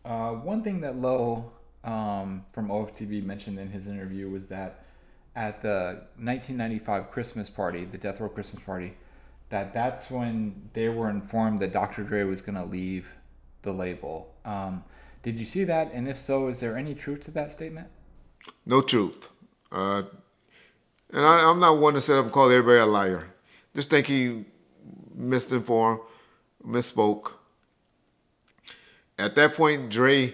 One thing that Lowe from OFTV mentioned in his interview was that at the 1995 Christmas party, the Death Row Christmas party, that's when they were informed that Dr. Dre was going to leave the label. Did you see that? And if so, is there any truth to that statement? No truth. Uh, and I'm not one to sit up and call everybody a liar. Just think he misinformed, misspoke. At that point, Dre,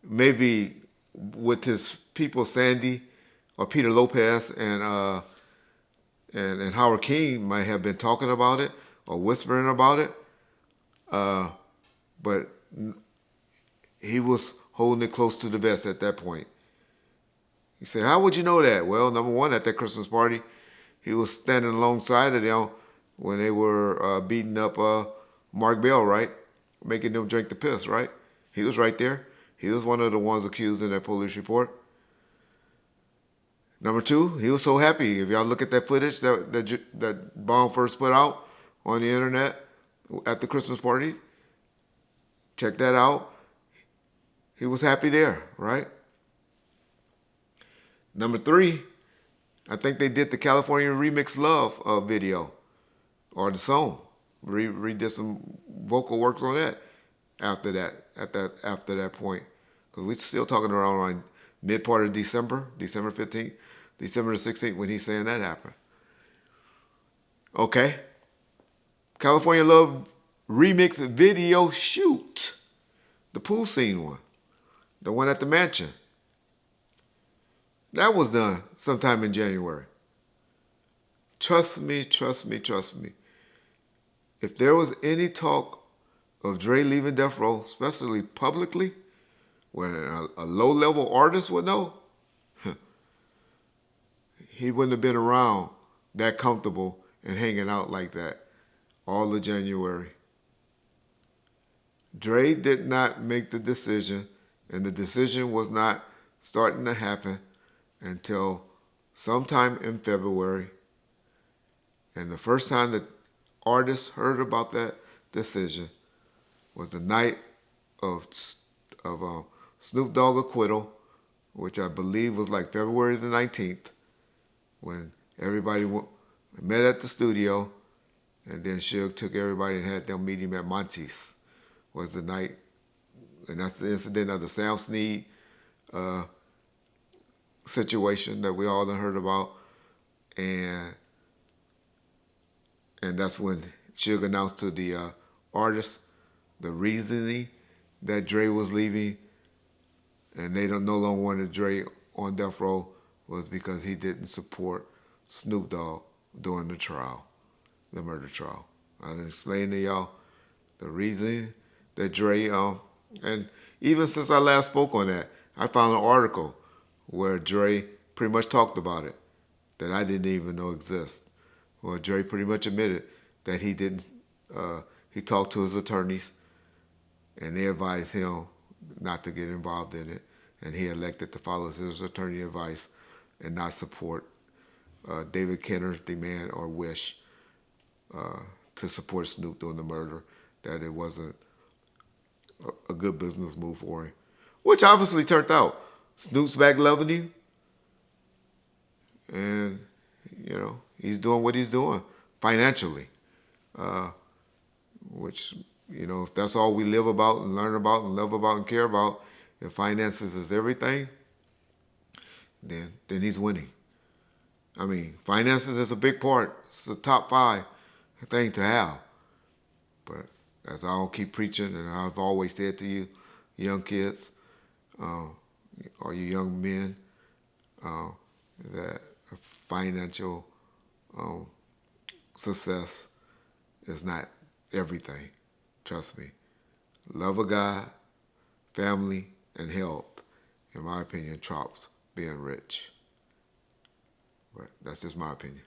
maybe with his people, Sandy or Peter Lopez and Howard King might have been talking about it or whispering about it, uh, but he was holding it close to the vest at that point. You say, how would you know that? Well, number one, at that Christmas party, he was standing alongside of them when they were beating up Mark Bell, right? Making them drink the piss, right? He was right there. He was one of the ones accused in that police report. Number two, he was so happy. If y'all look at that footage that Bond first put out on the internet at the Christmas party, check that out. He was happy there, right? Number three, I think they did the California Remix Love video or the song. Redid some vocal works on that after that point. Because we're still talking around like mid part of December, December 15th, December the 16th when he's saying that happened. Okay. California Love remix video shoot. The pool scene one. The one at the mansion. That was done sometime in January. Trust me, trust me, trust me. If there was any talk of Dre leaving Death Row, especially publicly, when a low-level artist would know, he wouldn't have been around that comfortable and hanging out like that all of January. Dre did not make the decision, and the decision was not starting to happen until sometime in February. And the first time that artists heard about that decision was the night of Snoop Dogg acquittal, which I believe was like February the 19th, when everybody met at the studio, and then Suge took everybody and had them meet him at Monty's. Was the night, and that's the incident of the Sam Snead situation that we all done heard about, and that's when Suge announced to the artists the reasoning that Dre was leaving, and they don't no longer wanted Dre on Death Row was because he didn't support Snoop Dogg during the trial, the murder trial. I done explained to y'all the reason that Dre, and even since I last spoke on that, I found an article where Dre pretty much talked about it that I didn't even know exist. Well, Dre pretty much admitted that he didn't, he talked to his attorneys and they advised him not to get involved in it, and he elected to follow his attorney advice and not support David Kenner's demand or wish to support Snoop during the murder, that it wasn't a good business move for him, which obviously turned out. Snoop's back loving you, and he's doing what he's doing financially, which if that's all we live about and learn about and love about and care about, if finances is everything, then he's winning. I mean, finances is a big part. It's the top 5 thing to have. But as I'll keep preaching, and I've always said to you, young kids, or you young men, that financial success is not everything. Trust me. Love of God, family, and health, in my opinion, trumps being rich. But that's just my opinion.